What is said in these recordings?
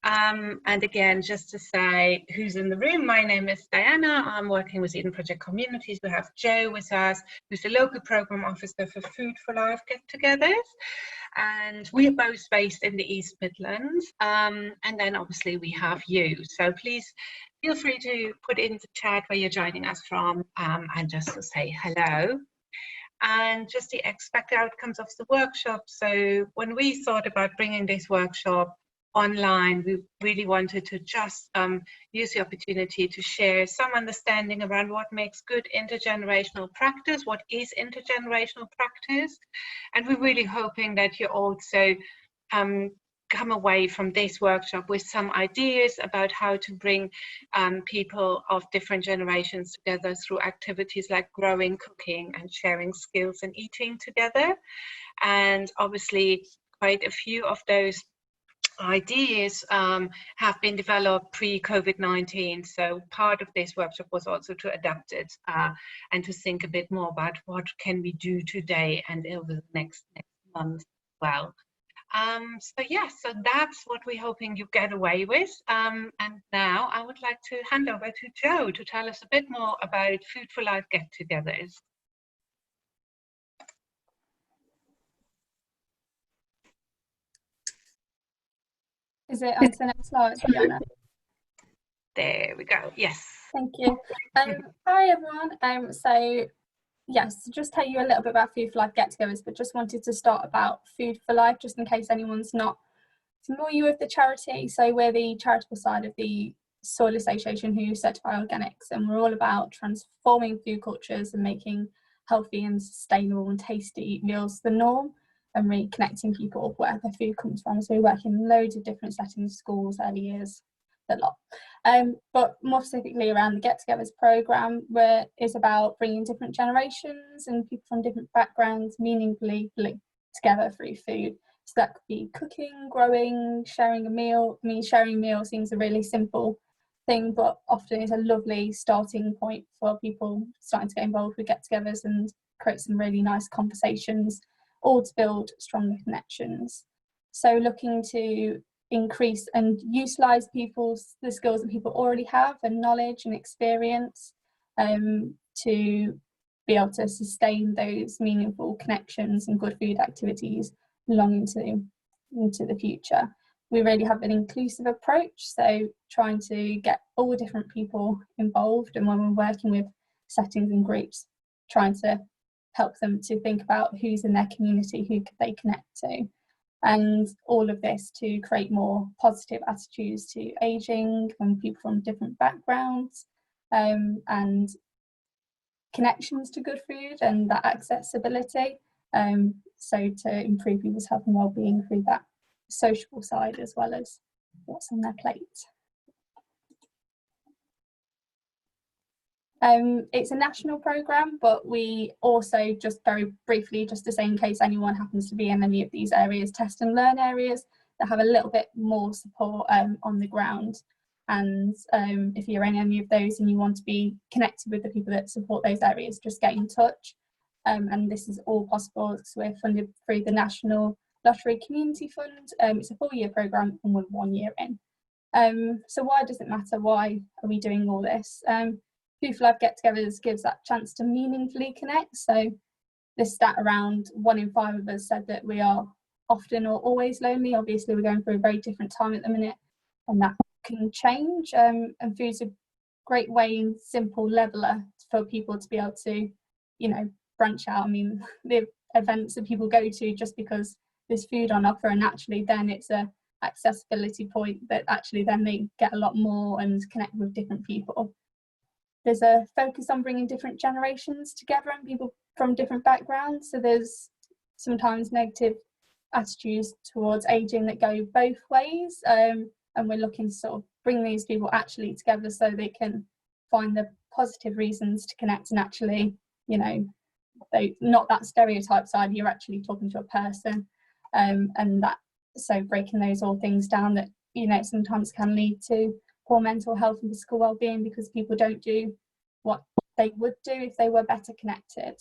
And again, just to say who's in the room, my name is Diana. I'm working with Eden Project Communities. We have Joe with us, who's the local program officer for Food for Life get-togethers. And we are both based in the East Midlands. And then obviously we have you. So please feel free to put in the chat where you're joining us from, and just to say hello. And just the expected outcomes of the workshop. So when we thought about bringing this workshop online, we really wanted to just use the opportunity to share some understanding around what makes good intergenerational practice, what is intergenerational practice, and we're really hoping that you also come away from this workshop with some ideas about how to bring people of different generations together through activities like growing, cooking, and sharing skills and eating together. And obviously quite a few of those ideas have been developed pre-COVID-19, so part of this workshop was also to adapt it and to think a bit more about what can we do today and over the next month as well. So yes, so that's what we're hoping you get away with. And now I would like to hand over to Joe to tell us a bit more about Food for Life get-togethers. Is it on to the next slide, Joanne? There we go. Yes. Thank you. Hi everyone. So yes, just tell you a little bit about Food for Life get-togethers, but just wanted to start about Food for Life, just in case anyone's not familiar with the charity. So we're the charitable side of the Soil Association who certify organics, and we're all about transforming food cultures and making healthy and sustainable and tasty meals the norm, and reconnecting people where their food comes from. So we work in loads of different settings, schools, early years, a lot. But more specifically around the get-togethers programme, where it's about bringing different generations and people from different backgrounds meaningfully linked together through food. So that could be cooking, growing, sharing a meal. I mean, sharing a meal seems a really simple thing, but often it's a lovely starting point for people starting to get involved with get-togethers and create some really nice conversations, all to build stronger connections. So looking to increase and utilise the skills that people already have and knowledge and experience to be able to sustain those meaningful connections and good food activities long into the future. We really have an inclusive approach, so trying to get all different people involved, and when we're working with settings and groups, trying to help them to think about who's in their community, who could they connect to. And all of this to create more positive attitudes to ageing and people from different backgrounds, and connections to good food and that accessibility. So to improve people's health and well-being through that sociable side as well as what's on their plate. It's a national programme, but we also, just very briefly, just to say in case anyone happens to be in any of these areas, test and learn areas that have a little bit more support on the ground. And if you're in any of those and you want to be connected with the people that support those areas, just get in touch. And this is all possible because we're funded through the National Lottery Community Fund. It's a 4-year programme and we're 1 year in. So why does it matter? Why are we doing all this? Food for Life get-togethers gives that chance to meaningfully connect. So this stat around 1 in 5 of us said that we are often or always lonely. Obviously we're going through a very different time at the minute, and that can change. And food's a great way and simple leveler for people to be able to, you know, branch out. I mean, the events that people go to just because there's food on offer, and actually then it's a accessibility point that actually then they get a lot more and connect with different people. There's a focus on bringing different generations together and people from different backgrounds. So there's sometimes negative attitudes towards ageing that go both ways. And we're looking to sort of bring these people actually together so they can find the positive reasons to connect and actually, you know, not that stereotype side, you're actually talking to a person. And that, so breaking those all things down that, you know, sometimes can lead to poor mental health and physical well-being because people don't do what they would do if they were better connected.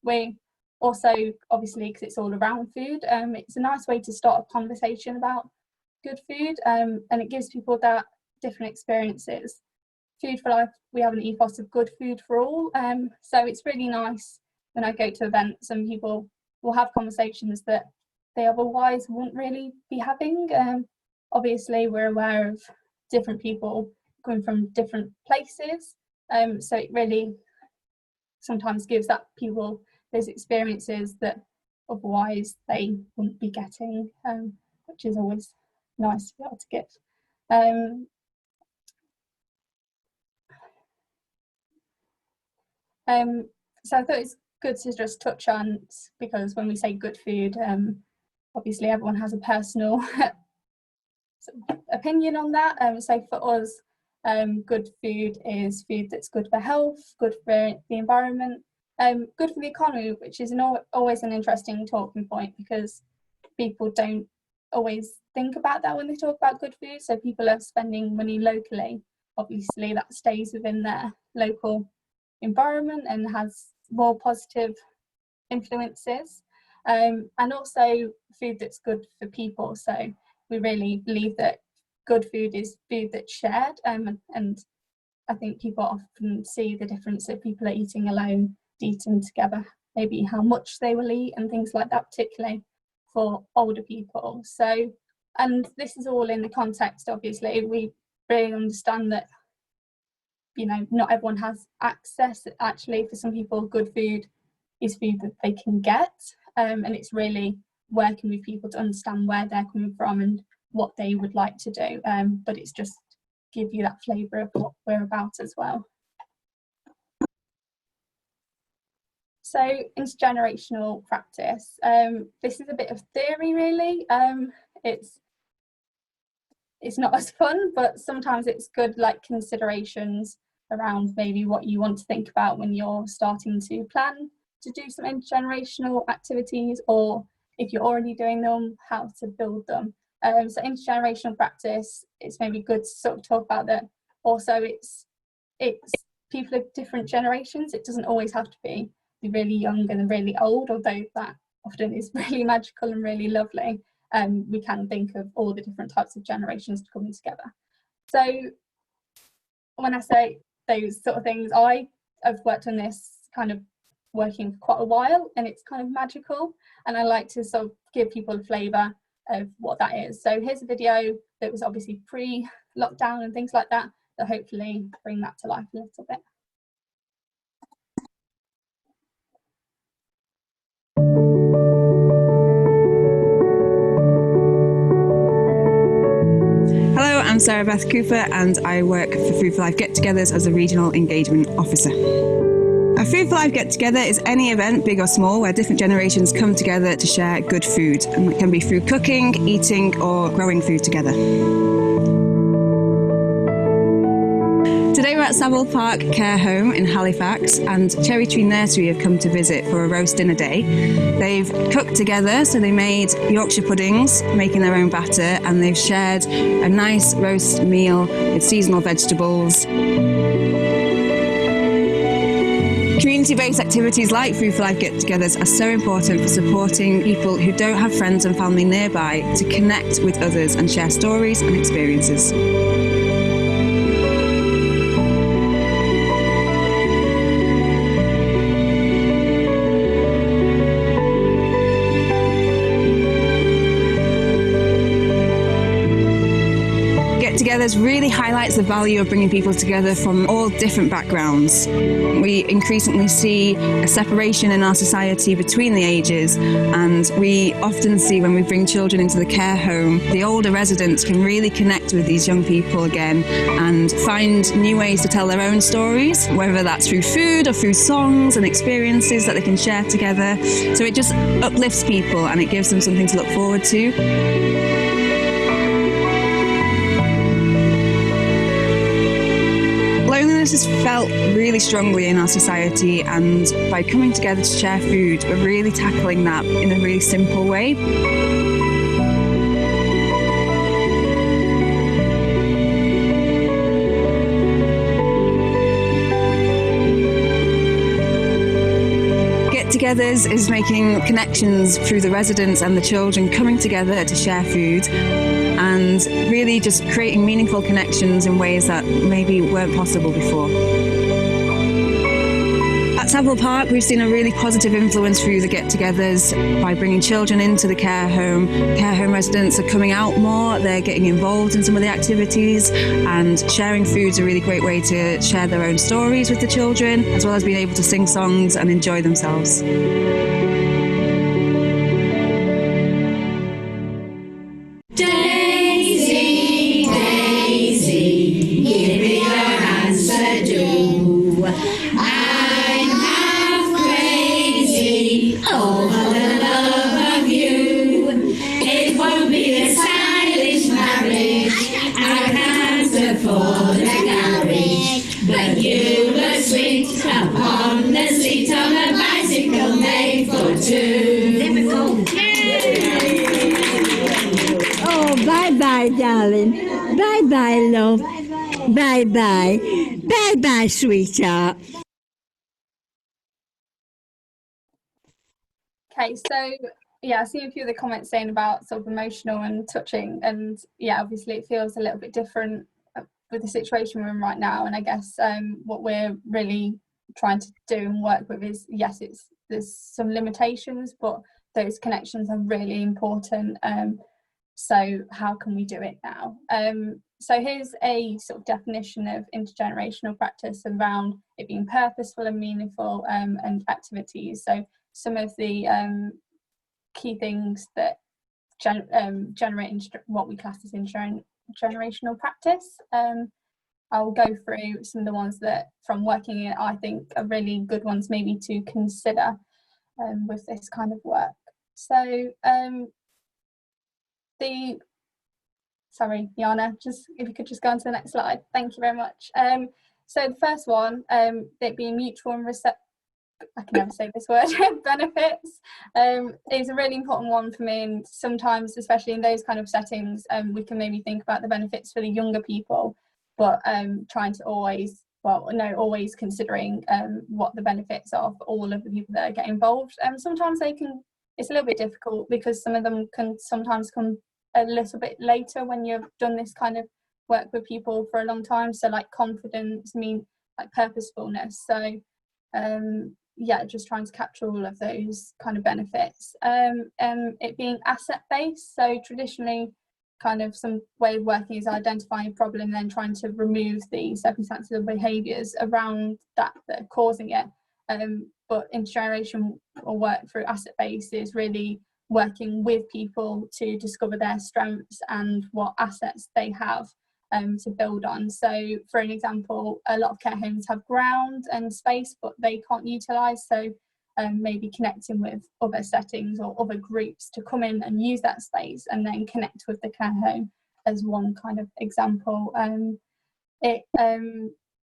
We also, obviously, because it's all around food, it's a nice way to start a conversation about good food, and it gives people that different experiences. Food for Life, we have an ethos of good food for all, so it's really nice when I go to events and people will have conversations that they otherwise wouldn't really be having. Obviously we're aware of different people coming from different places, so it really sometimes gives that people those experiences that otherwise they wouldn't be getting, which is always nice to be able to give. So I thought it's good to just touch on, because when we say good food, obviously everyone has a personal opinion on that. So for us, good food is food that's good for health, good for the environment, good for the economy, which is always an interesting talking point, because people don't always think about that when they talk about good food. So people are spending money locally, obviously that stays within their local environment and has more positive influences, and also food that's good for people. So we really believe that good food is food that's shared, and I think people often see the difference if people are eating alone, eating together, maybe how much they will eat and things like that, particularly for older people. So, and this is all in the context, obviously we really understand that, you know, not everyone has access. Actually, for some people, good food is food that they can get, and it's really working with people to understand where they're coming from and what they would like to do, but it's just give you that flavour of what we're about as well. So intergenerational practice, this is a bit of theory really. It's not as fun, but sometimes it's good, like considerations around maybe what you want to think about when you're starting to plan to do some intergenerational activities, or if you're already doing them, how to build them. So intergenerational practice, it's maybe good to sort of talk about that. Also, it's people of different generations. It doesn't always have to be the really young and the really old, although that often is really magical and really lovely. We can think of all the different types of generations coming together. So when I say those sort of things, I've worked on this kind of working for quite a while, and it's kind of magical, and I like to sort of give people a flavour of what that is. So here's a video that was obviously pre-lockdown and things like that hopefully bring that to life a little bit. Hello, I'm Sarah Beth Cooper and I work for Food for Life Get-Togethers as a Regional Engagement Officer. A Food for Life Get-Together is any event, big or small, where different generations come together to share good food, and it can be through cooking, eating or growing food together. Today we're at Savile Park Care Home in Halifax, and Cherry Tree Nursery have come to visit for a roast dinner day. They've cooked together, so they made Yorkshire puddings, making their own batter, and they've shared a nice roast meal with seasonal vegetables. Community-based activities like Food for Life Get-Togethers are so important for supporting people who don't have friends and family nearby to connect with others and share stories and experiences. Get-Togethers really highlights the value of bringing people together from all different backgrounds. We increasingly see a separation in our society between the ages, and we often see when we bring children into the care home, the older residents can really connect with these young people again and find new ways to tell their own stories, whether that's through food or through songs and experiences that they can share together. So it just uplifts people and it gives them something to look forward to. Loneliness is felt really strongly in our society, and by coming together to share food, we're really tackling that in a really simple way. Get-Togethers is making connections through the residents and the children coming together to share food. And and really just creating meaningful connections in ways that maybe weren't possible before. At Savile Park, we've seen a really positive influence through the get-togethers by bringing children into the care home. Care home residents are coming out more, they're getting involved in some of the activities, and sharing food's a really great way to share their own stories with the children, as well as being able to sing songs and enjoy themselves. Daisy, Daisy, give me your answer, do. I'm half crazy over the love of you. It won't be a stylish marriage, I can't afford a garage, but you were sweet upon the seat of a bicycle made for two. Oh, bye-bye, darling. Bye-bye, love. Bye-bye. Bye-bye, sweetheart. Okay, so yeah, I see a few of the comments saying about sort of emotional and touching, and yeah, obviously it feels a little bit different with the situation we're in right now. And I guess what we're really trying to do and work with is, yes, there's some limitations, but those connections are really important. So how can we do it now? So here's a sort of definition of intergenerational practice around it being purposeful and meaningful and activities. So some of the key things that generate what we class as intergenerational practice. I'll go through some of the ones that, from working in, I think are really good ones maybe to consider with this kind of work. So sorry, Jana, just if you could just go on to the next slide. Thank you very much. So the first one, it being mutual and I can never say this word, benefits, is a really important one for me. And sometimes, especially in those kind of settings, we can maybe think about the benefits for the younger people, but trying to always considering what the benefits are for all of the people that get involved. Sometimes it's a little bit difficult because some of them can sometimes come a little bit later when you've done this kind of work with people for a long time. So like confidence, like purposefulness. So yeah, just trying to capture all of those kind of benefits. It being asset based. So traditionally, kind of some way of working is identifying a problem and then trying to remove the circumstances or behaviours around that are causing it. But intergenerational work through asset base is really working with people to discover their strengths and what assets they have to build on. So for an example, a lot of care homes have ground and space but they can't utilise, so maybe connecting with other settings or other groups to come in and use that space and then connect with the care home as one kind of example.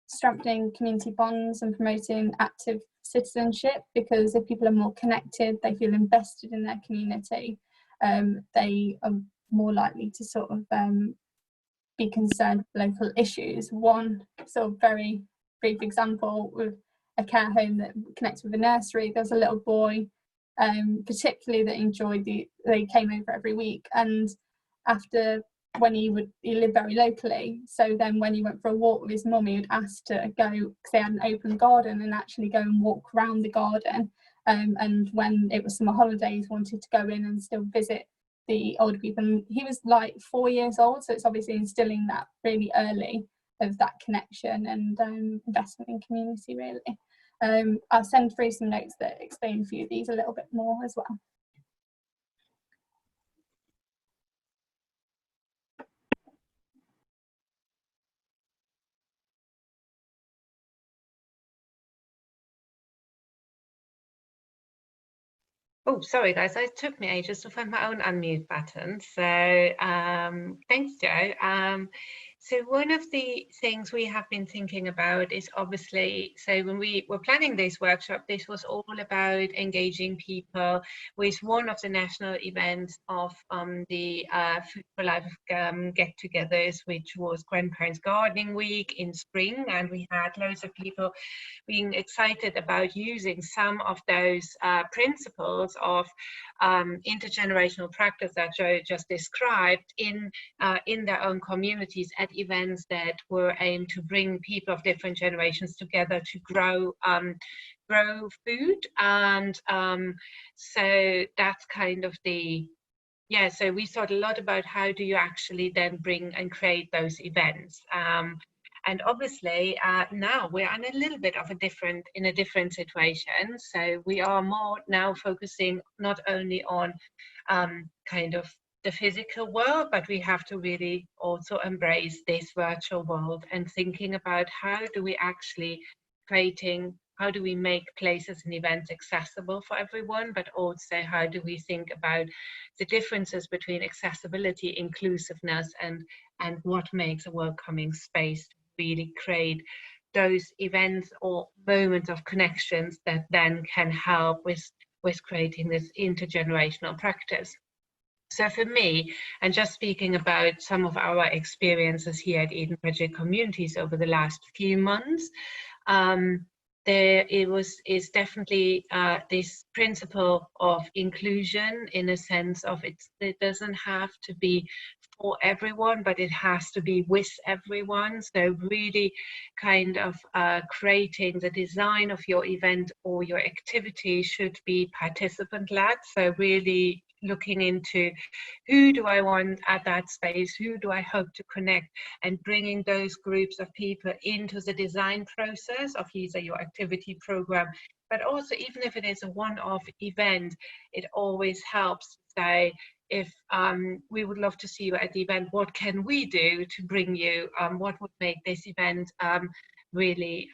Strengthening community bonds and promoting active citizenship, because if people are more connected, they feel invested in their community, they are more likely to sort of be concerned with local issues. One sort of very brief example with a care home that connects with a nursery, there's a little boy particularly that enjoyed they came over every week, and after when he lived very locally, so then when he went for a walk with his mum, he would ask to go, because they had an open garden, and actually go and walk around the garden, and when it was summer holidays wanted to go in and still visit the older people. And he was like 4 years old, so it's obviously instilling that really early of that connection and investment in community really. I'll send through some notes that explain a few of these a little bit more as well. Oh, sorry guys, it took me ages to find my own unmute button. So thanks, Jo. So one of the things we have been thinking about is obviously, so when we were planning this workshop, this was all about engaging people with one of the national events of the Food for Life get-togethers, which was Grandparents Gardening Week in spring, and we had loads of people being excited about using some of those principles of intergenerational practice that Jo just described in their own communities at events that were aimed to bring people of different generations together to grow food. And so that's kind of the, yeah, so we thought a lot about how do you actually then bring and create those events. And obviously now we're in a little bit of a different situation. So we are more now focusing not only on kind of the physical world, but we have to really also embrace this virtual world and thinking about how do we actually how do we make places and events accessible for everyone, but also how do we think about the differences between accessibility, inclusiveness, and what makes a welcoming space to really create those events or moments of connections that then can help with creating this intergenerational practice. So for me, and just speaking about some of our experiences here at Eden Project Communities over the last few months, is definitely this principle of inclusion, in a sense of it doesn't have to be for everyone, but it has to be with everyone. So really kind of creating the design of your event or your activity should be participant-led. So really looking into who do I want at that space, who do I hope to connect, and bringing those groups of people into the design process of either your activity program, but also even if it is a one-off event, it always helps to say, if we would love to see you at the event, what can we do to bring you, what would make this event really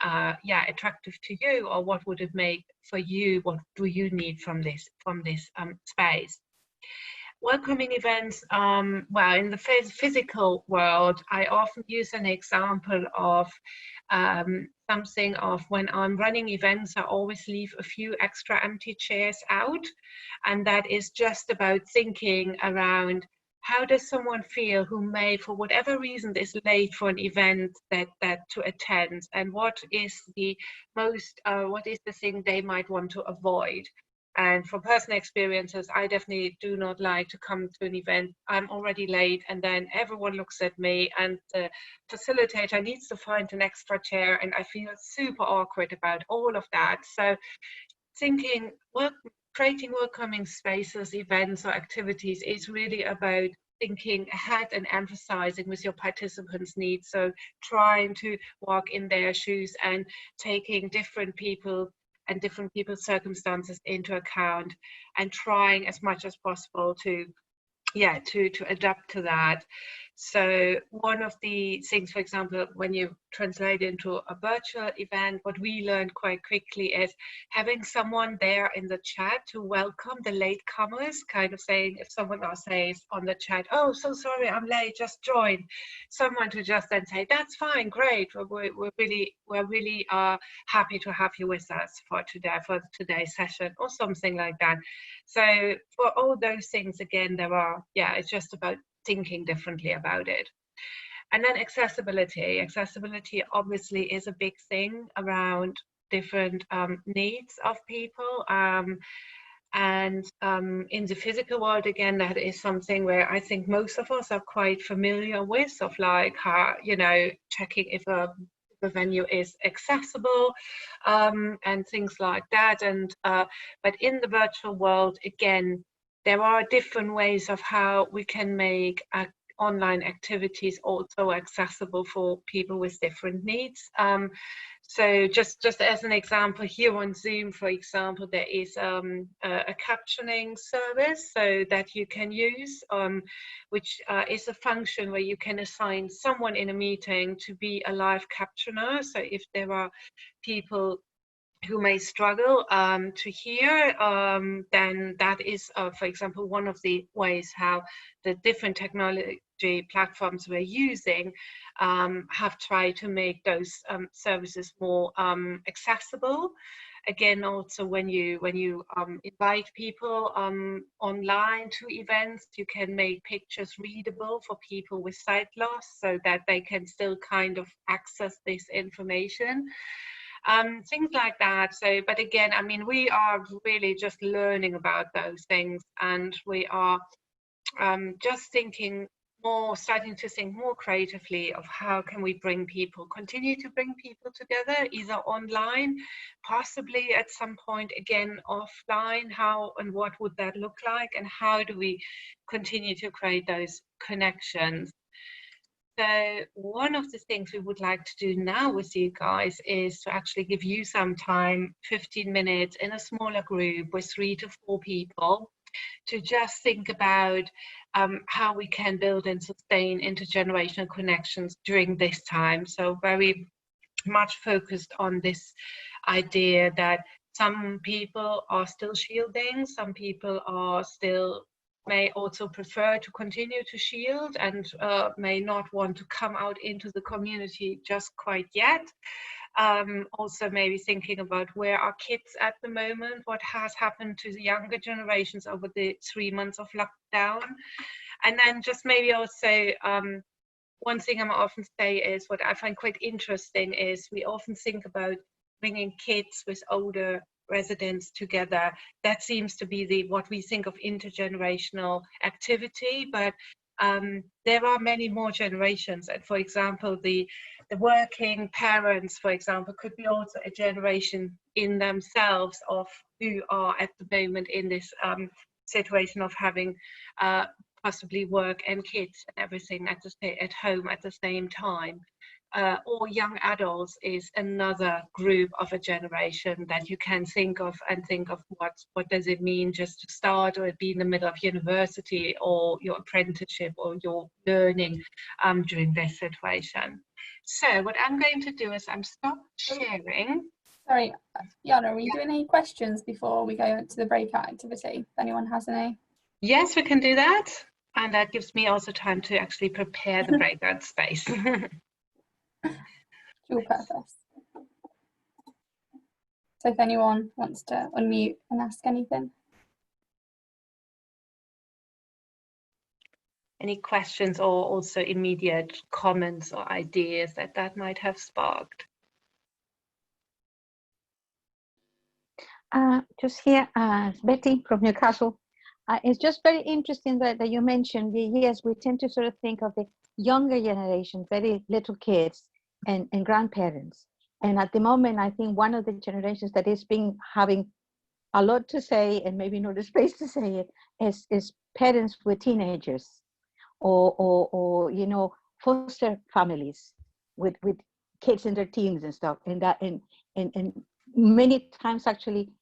attractive to you, or what would it make for you, what do you need from this space. Welcoming events, well, in the physical world, I often use an example of something of when I'm running events, I always leave a few extra empty chairs out. And that is just about thinking around how does someone feel who may, for whatever reason, is late for an event that to attend, and what is the thing they might want to avoid. And from personal experiences, I definitely do not like to come to an event, I'm already late, and then everyone looks at me and the facilitator needs to find an extra chair, and I feel super awkward about all of that. So thinking, creating welcoming spaces, events or activities is really about thinking ahead and emphasizing with your participants' needs. So trying to walk in their shoes and taking different people and different people's circumstances into account, and trying as much as possible to adapt to that. So one of the things, for example, when you translate into a virtual event, what we learned quite quickly is having someone there in the chat to welcome the latecomers, kind of saying, if someone else says on the chat, oh, so sorry, I'm late, just join, someone to just then say, that's fine, great, we're really happy to have you with us for today's session, or something like that. So for all those things, again, it's just about thinking differently about it. And then accessibility obviously is a big thing around different needs of people, and in the physical world, again, that is something where I think most of us are quite familiar with, of like how, checking if a venue is accessible, and things like that. And but in the virtual world, again, there are different ways of how we can make online activities also accessible for people with different needs. So just as an example, here on Zoom, for example, there is a captioning service so that you can use, which is a function where you can assign someone in a meeting to be a live captioner. So if there are people who may struggle to hear, then that is, for example, one of the ways how the different technology platforms we're using have tried to make those services more accessible. Again, also when you invite people online to events, you can make pictures readable for people with sight loss so that they can still kind of access this information. Things like that. So, but again, I mean, we are really just learning about those things, and we are just starting to think more creatively of how can we continue to bring people together, either online, possibly at some point again offline. How and what would that look like, and how do we continue to create those connections? So one of the things we would like to do now with you guys is to actually give you some time, 15 minutes in a smaller group with 3 to 4 people, to just think about how we can build and sustain intergenerational connections during this time. So very much focused on this idea that some people are still shielding, some people are still may also prefer to continue to shield and may not want to come out into the community just quite yet. Also maybe thinking about where are kids at the moment, what has happened to the younger generations over the 3 months of lockdown. And then just maybe also one thing I often say is, what I find quite interesting is we often think about bringing kids with older residents together. That seems to be what we think of intergenerational activity, but there are many more generations. And for example, the working parents, for example, could be also a generation in themselves of who are at the moment in this situation of having possibly work and kids and everything at home at the same time. Or young adults is another group of a generation that you can think of, and think of what does it mean just to start or be in the middle of university or your apprenticeship or your learning during this situation. So what I'm going to do is I'm stop sharing. Sorry, Jana, are we doing any questions before we go into the breakout activity? If anyone has any? Yes, we can do that. And that gives me also time to actually prepare the breakout space. Dual purpose. So if anyone wants to unmute and ask anything. Any questions or also immediate comments or ideas that might have sparked? Just here, Betty from Newcastle. It's just very interesting that you mentioned, yes, we tend to sort of think of the younger generation, very little kids and grandparents. And at the moment, I think one of the generations that is having a lot to say, and maybe not the space to say it, is parents with teenagers, or you know, foster families with kids in their teens and stuff. And many times actually,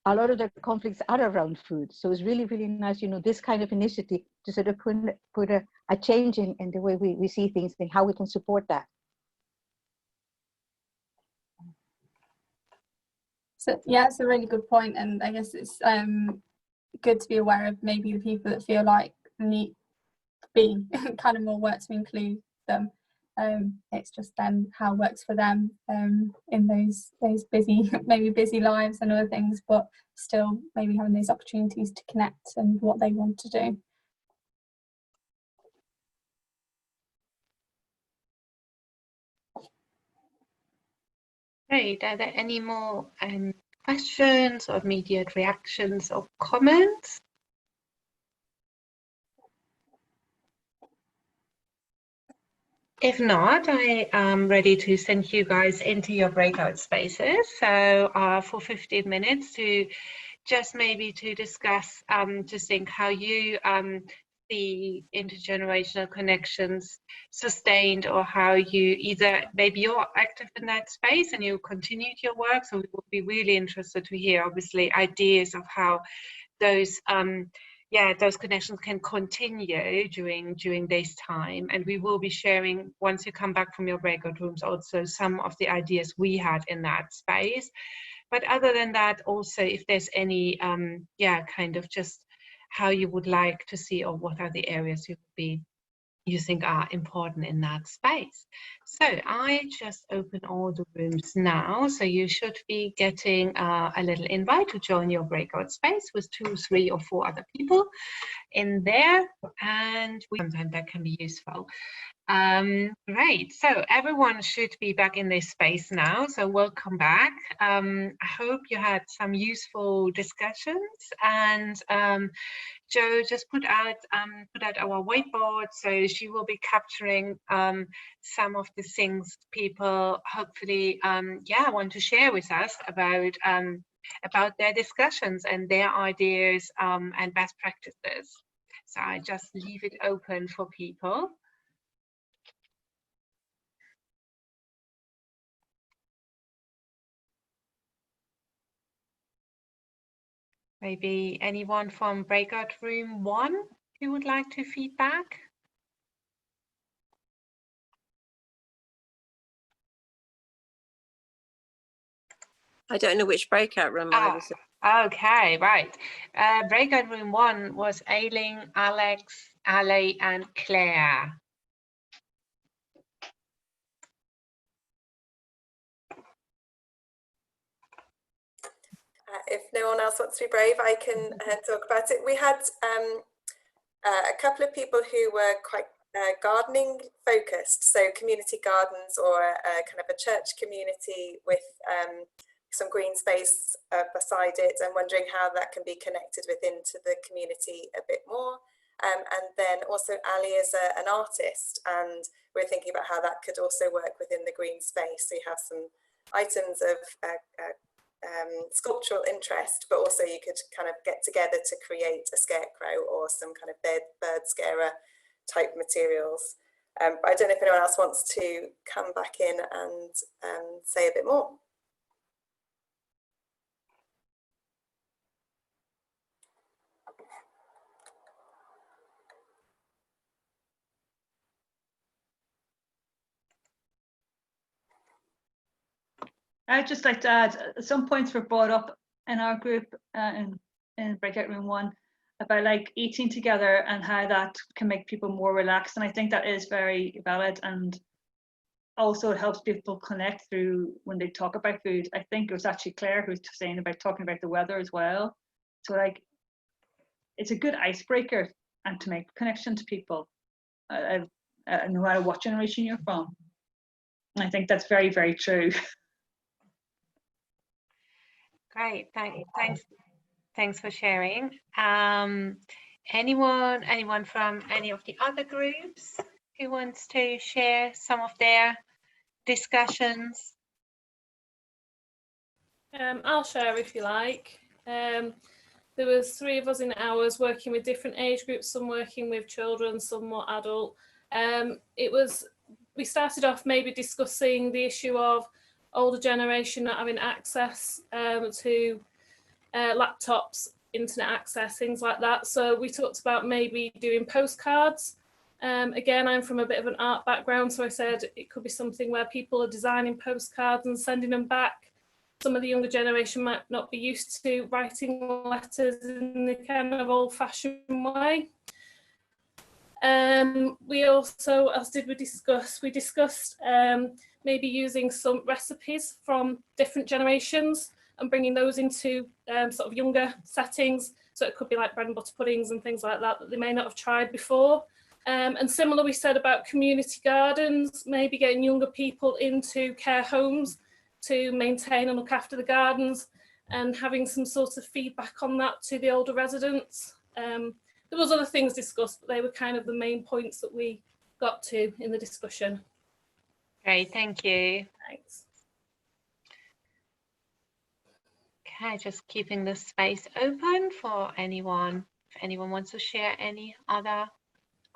a lot of the conflicts are around food. So it's really, really nice, you know, this kind of initiative to sort of put a change in the way we see things and how we can support that. So yeah, it's a really good point, and I guess it's good to be aware of maybe the people that feel like need to be kind of more work to include them. It's just then how it works for them in those busy, maybe busy lives and other things, but still maybe having those opportunities to connect and what they want to do. Great. Are there any more questions or immediate reactions or comments? If not, I am ready to send you guys into your breakout spaces. So for 15 minutes to just maybe to discuss, to think how you see intergenerational connections sustained, or how you either maybe you're active in that space and you continued your work. So we would be really interested to hear, obviously, ideas of how those those connections can continue during this time. And we will be sharing, once you come back from your breakout rooms, also some of the ideas we had in that space. But other than that, also if there's any kind of just how you would like to see, or what are the areas you would be you think are important in that space. So I just open all the rooms now. So you should be getting a little invite to join your breakout space with 2, 3, or 4 other people in there. And sometimes that can be useful. Great, so everyone should be back in this space now, so welcome back. I hope you had some useful discussions, and Jo just put out our whiteboard, so she will be capturing some of the things people hopefully want to share with us about their discussions and their ideas and best practices. So I just leave it open for people. Maybe anyone from breakout room 1 who would like to feedback? I don't know which breakout room I was in. Okay, right. Breakout room 1 was Aileen, Alex, Ali, and Claire. If no one else wants to be brave, I can talk about it. We had a couple of people who were quite gardening focused, so community gardens or kind of a church community with some green space beside it, and wondering how that can be connected into the community a bit more. And then also Ali is an artist, and we're thinking about how that could also work within the green space. So you have some items of sculptural interest, but also you could kind of get together to create a scarecrow or some kind of bird scarer type materials. But I don't know if anyone else wants to come back in and say a bit more. I'd just like to add, some points were brought up in our group in breakout room 1 about like eating together and how that can make people more relaxed. And I think that is very valid, and also it helps people connect through when they talk about food. I think it was actually Claire who was saying about talking about the weather as well. So like, it's a good icebreaker and to make connection to people, no matter what generation you're from. And I think that's very, very true. Great, thanks for sharing. Anyone from any of the other groups who wants to share some of their discussions? I'll share if you like. There was 3 of us in ours working with different age groups, some working with children, some more adult. We started off maybe discussing the issue of older generation not having access to laptops, internet access, things like that. So we talked about maybe doing postcards. Again, I'm from a bit of an art background, so I said it could be something where people are designing postcards and sending them back. Some of the younger generation might not be used to writing letters in the kind of old-fashioned way. We also, we discussed maybe using some recipes from different generations and bringing those into sort of younger settings. So it could be like bread and butter puddings and things like that they may not have tried before. And similar, we said about community gardens, maybe getting younger people into care homes to maintain and look after the gardens, and having some sort of feedback on that to the older residents. There was other things discussed, but they were kind of the main points that we got to in the discussion. Great, thank you. Thanks. Okay, just keeping the space open for anyone. If anyone wants to share any other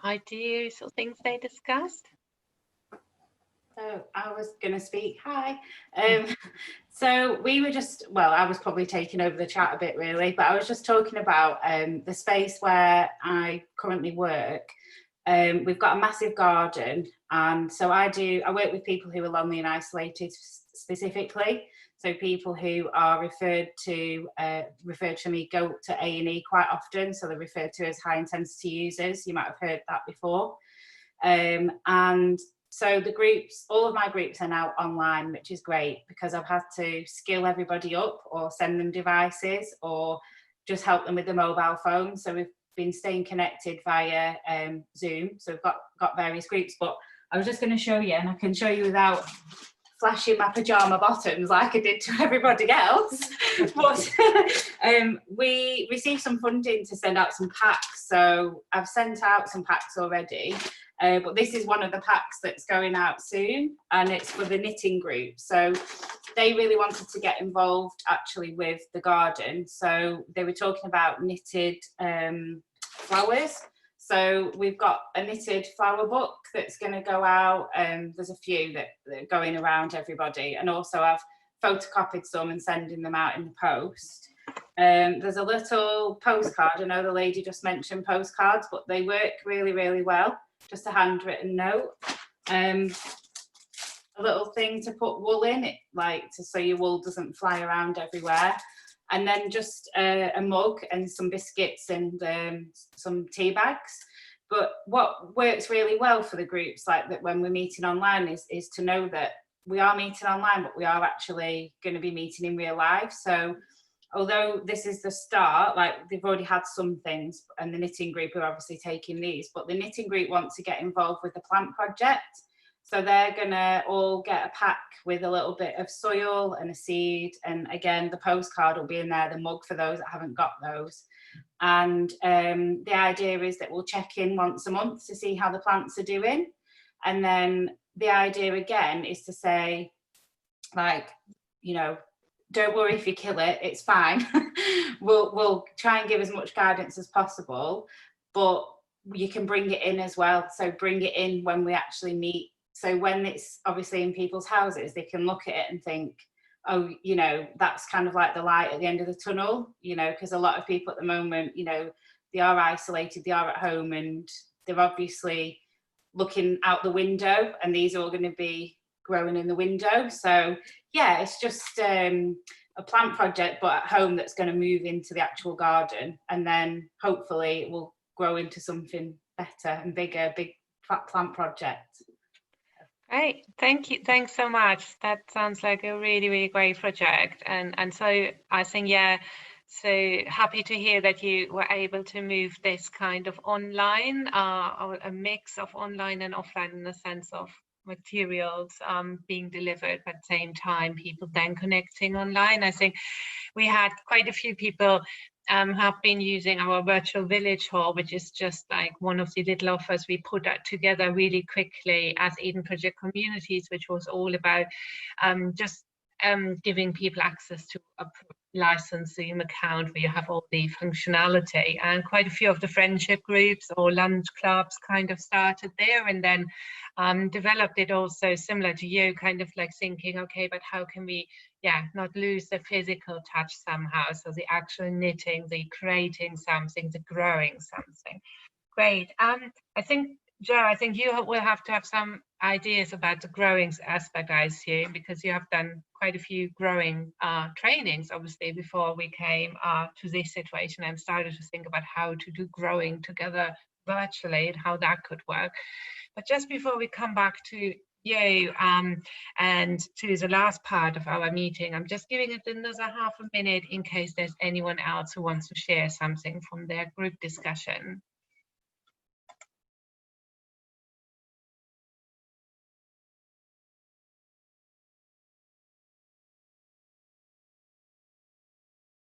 ideas or things they discussed. So I was going to speak. Hi. So we were just, well, I was probably taking over the chat a bit really, but I was just talking about the space where I currently work. We've got a massive garden, and so I work with people who are lonely and isolated specifically. So people who are referred to me go to A&E quite often, so they're referred to as high intensity users. You might have heard that before. And so the groups, all of my groups are now online, which is great because I've had to skill everybody up or send them devices or just help them with the mobile phone. So we've been staying connected via Zoom. So we've got various groups, but I was just going to show you, and I can show you without flashing my pajama bottoms like I did to everybody else. But we received some funding to send out some packs. So I've sent out some packs already. But this is one of the packs that's going out soon, and it's for the knitting group. So they really wanted to get involved actually with the garden. So they were talking about knitted flowers. So we've got a knitted flower book that's going to go out, and there's a few that are going around everybody. And also I've photocopied some and sending them out in the post. There's a little postcard. I know the lady just mentioned postcards, but they work really, really well. Just a handwritten note, a little thing to put wool in it, like so your wool doesn't fly around everywhere, and then just a mug and some biscuits and some tea bags. But what works really well for the groups like that when we're meeting online is to know that we are meeting online, but we are actually going to be meeting in real life. So although this is the start, like they've already had some things, and the knitting group are obviously taking these, but the knitting group wants to get involved with the plant project. So they're gonna all get a pack with a little bit of soil and a seed. And again, the postcard will be in there, the mug for those that haven't got those. And the idea is that we'll check in once a month to see how the plants are doing. And then the idea again is to say, like, you know, don't worry if you kill it, it's fine. We'll try and give as much guidance as possible, but you can bring it in as well. So bring it in when we actually meet. So when it's obviously in people's houses, they can look at it and think, oh, you know, that's kind of like the light at the end of the tunnel, you know, because a lot of people at the moment, you know, they are isolated, they are at home, and they're obviously looking out the window, and these are all going to be growing in the window. So yeah, it's just a plant project, but at home, that's going to move into the actual garden, and then hopefully it will grow into something better and bigger, big plant project. Great, thank you, thanks so much. That sounds like a really, really great project, and so I think, yeah, so happy to hear that you were able to move this kind of online, or a mix of online and offline, in the sense of materials being delivered, but at the same time people then connecting online. I think we had quite a few people have been using our virtual village hall, which is just like one of the little offers we put that together really quickly as Eden Project Communities, which was all about just giving people access to a licensed Zoom account where you have all the functionality, and quite a few of the friendship groups or lunch clubs kind of started there, and then developed it also similar to you, kind of like thinking, okay, but how can we not lose the physical touch somehow? So the actual knitting, the creating something, the growing something. Great. I think, Joe, I think you will have to have some ideas about the growing aspect, I assume, because you have done quite a few growing trainings, obviously, before we came to this situation and started to think about how to do growing together virtually and how that could work. But just before we come back to you and to the last part of our meeting, I'm just giving it another half a minute in case there's anyone else who wants to share something from their group discussion.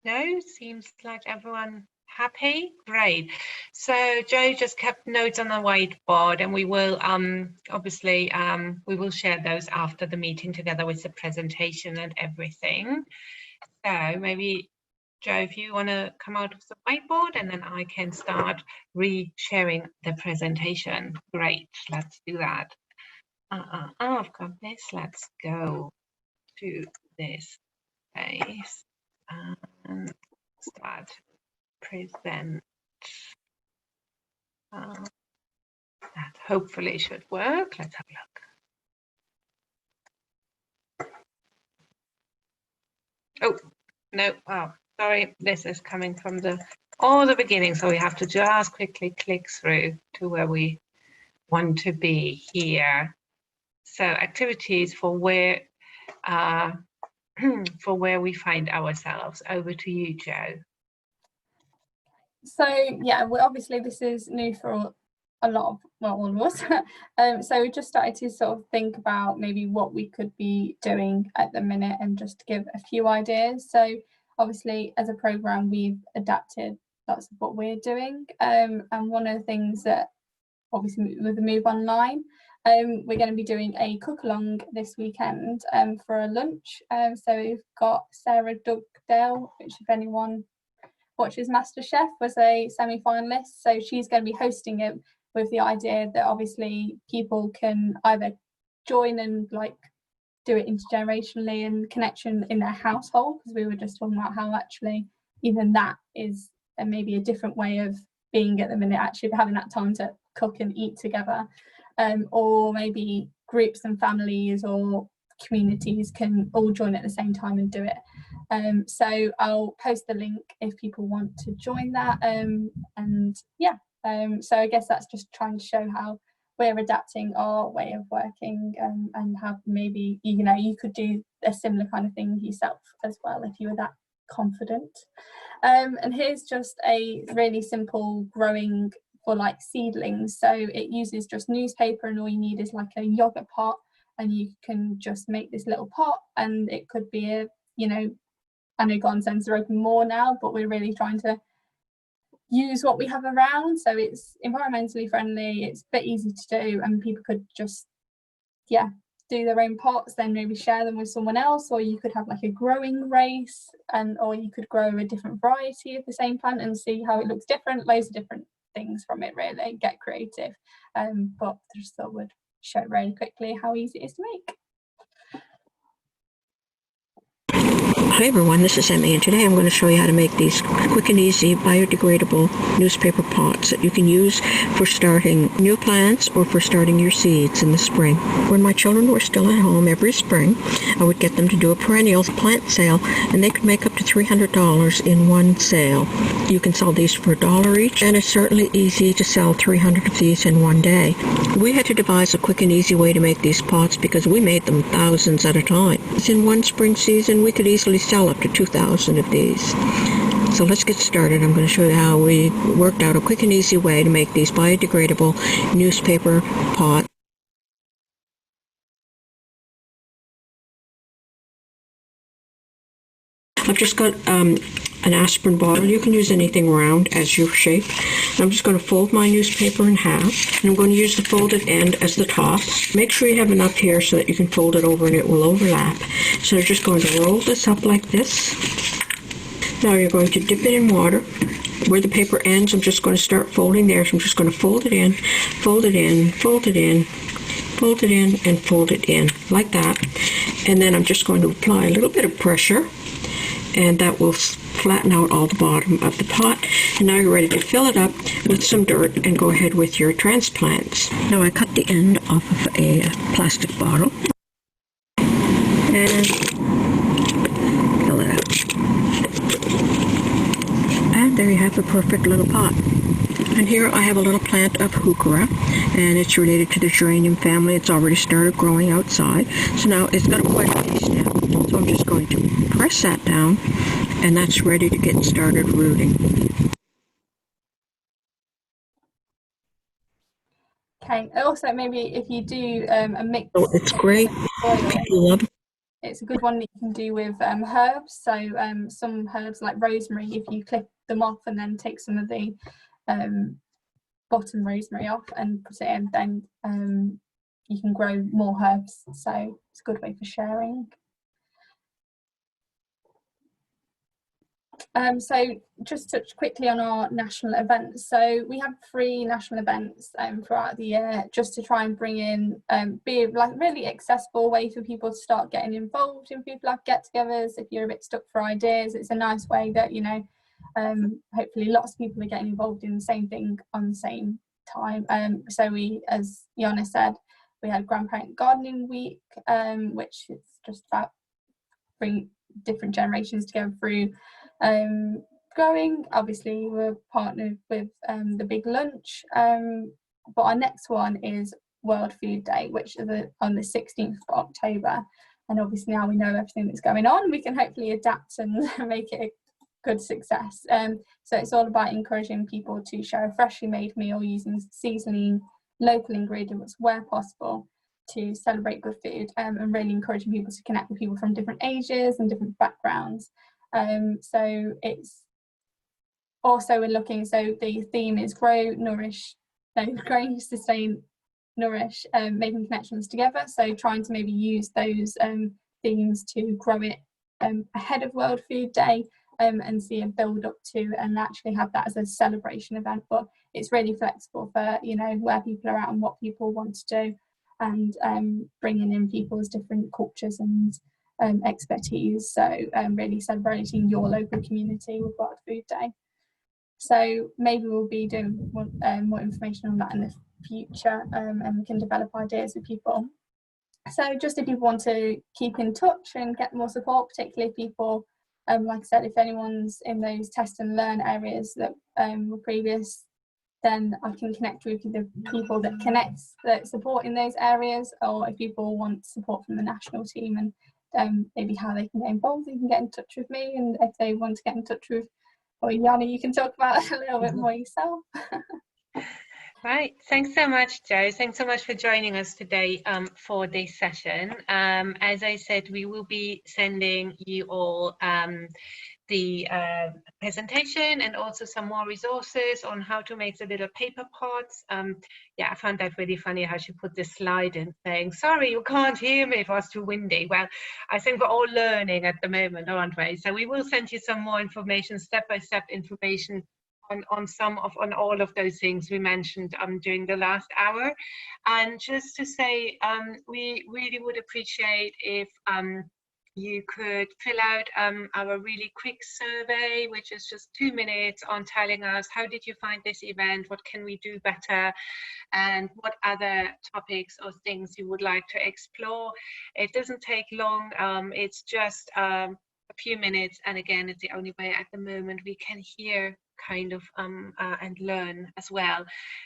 No, seems like everyone happy. Great. So Joe just kept notes on the whiteboard, and we will obviously we will share those after the meeting together with the presentation and everything. So maybe Joe, if you want to come out of the whiteboard, and then I can start re-sharing the presentation. Great, let's do that. I've got this. Let's go to this space and start present. That hopefully should work. Let's have a look. Oh no! Oh, sorry. This is coming from the beginning, so we have to just quickly click through to where we want to be here. So activities for where for where we find ourselves. Over to you, Jo. So yeah, well, obviously this is new for a lot of, well, all of us. So we just started to sort of think about maybe what we could be doing at the minute, and just to give a few ideas. So obviously as a program we've adapted lots of what we're doing, and one of the things that obviously with the move online, we're going to be doing a cook along this weekend for a lunch. So we've got Sarah Dugdale, which if anyone watches MasterChef, was a semi-finalist, so she's going to be hosting it, with the idea that obviously people can either join and like do it intergenerationally and connection in their household, because we were just talking about how actually even that is maybe a different way of being at the minute, actually having that time to cook and eat together, or maybe groups and families or communities can all join at the same time and do it. So I'll post the link if people want to join that, and yeah, so I guess that's just trying to show how we're adapting our way of working, and how maybe, you know, you could do a similar kind of thing yourself as well if you were that confident. And here's just a really simple growing for like seedlings. So it uses just newspaper, and all you need is like a yogurt pot, and you can just make this little pot, and it could be a, you know, I know garden centres are open more now, but we're really trying to use what we have around, so it's environmentally friendly, it's a bit easy to do, and people could just, yeah, do their own pots, then maybe share them with someone else, or you could have like a growing race, and or you could grow a different variety of the same plant and see how it looks different. Loads of different things from it, really. Get creative, but just thought would show really quickly how easy it is to make. Hi everyone, this is Emmy, and today I'm going to show you how to make these quick and easy biodegradable newspaper pots that you can use for starting new plants or for starting your seeds in the spring. When my children were still at home every spring, I would get them to do a perennial plant sale, and they could make up to $300 in one sale. You can sell these for $1 each, and it's certainly easy to sell 300 of these in one day. We had to devise a quick and easy way to make these pots because we made them thousands at a time. In one spring season, we could easily sell up to 2,000 of these. So let's get started. I'm going to show you how we worked out a quick and easy way to make these biodegradable newspaper pots. I've just got an aspirin bottle. You can use anything round as your shape. And I'm just going to fold my newspaper in half, and I'm going to use the folded end as the top. Make sure you have enough here so that you can fold it over and it will overlap. So you're just going to roll this up like this. Now you're going to dip it in water. Where the paper ends, I'm just going to start folding there. So I'm just going to fold it in, fold it in, fold it in, fold it in, and fold it in, like that. And then I'm just going to apply a little bit of pressure, and that will flatten out all the bottom of the pot. And now you're ready to fill it up with some dirt and go ahead with your transplants. Now I cut the end off of a plastic bottle and fill it out. And there you have a perfect little pot. And here I have a little plant of heuchera, and it's related to the geranium family. It's already started growing outside. So now it's got quite a few stems. So I'm just going to press that down, and that's ready to get started rooting. Okay, also maybe if you do a mix, Oh, it's great. Love. It's a good one that you can do with herbs. So some herbs like rosemary, if you clip them off and then take some of the bottom rosemary off and put it in, then you can grow more herbs. So it's a good way for sharing. So just touch quickly on our national events. So we have 3 national events throughout the year, just to try and bring in, be like really accessible way for people to start getting involved in Food for Life get-togethers. If you're a bit stuck for ideas, it's a nice way that, you know, hopefully lots of people are getting involved in the same thing on the same time. So we, as Joanne said, we had Grandparent Gardening Week, which is just about bringing different generations together through growing. Obviously we're partnered with the Big Lunch But our next one is World Food Day, which is on the 16th of October. And obviously now we know everything that's going on, we can hopefully adapt and make it a good success. So it's all about encouraging people to share a freshly made meal using seasoning local ingredients where possible to celebrate good food, and really encouraging people to connect with people from different ages and different backgrounds. So it's also, we're looking, so the theme is grow, sustain, nourish, making connections together. So trying to maybe use those themes to grow it ahead of World Food Day, and see a build up to, and actually have that as a celebration event. But it's really flexible for, you know, where people are at and what people want to do, and bringing in people's different cultures and expertise. So really celebrating your local community with World Food Day. So maybe we'll be doing more information on that in the future, and we can develop ideas with people. So just if you want to keep in touch and get more support, particularly people, like I said, if anyone's in those test and learn areas that were previous, then I can connect with the people that support in those areas, or if people want support from the national team and maybe how they can get involved, they can get in touch with me. And if they want to get in touch with, or Yana, you can talk about it a little bit more yourself. Right, thanks so much, Jo. Thanks so much for joining us today for this session. As I said, we will be sending you all the presentation and also some more resources on how to make the little paper pots. Yeah, I found that really funny how she put this slide in saying, sorry, you can't hear me, it was too windy. Well, I think we're all learning at the moment, aren't we? So we will send you some more information, step-by-step information on all of those things we mentioned during the last hour. And just to say, we really would appreciate if you could fill out our really quick survey, which is just 2 minutes, on telling us how did you find this event, what can we do better, and what other topics or things you would like to explore. It doesn't take long, it's just a few minutes, and again, it's the only way at the moment we can hear kind of and learn as well.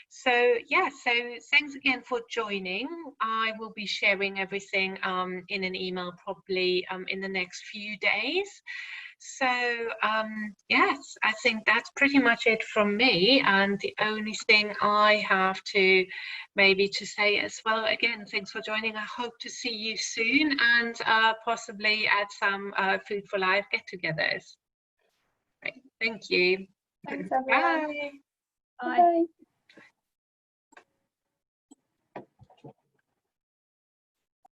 So yeah, so thanks again for joining. I will be sharing everything in an email probably in the next few days. So yes, I think that's pretty much it from me, and the only thing I have to maybe to say as well, again, thanks for joining. I hope to see you soon, and possibly at some Food for Life get-togethers. Right. Thank you. Thanks, everyone. Bye. Bye. Bye.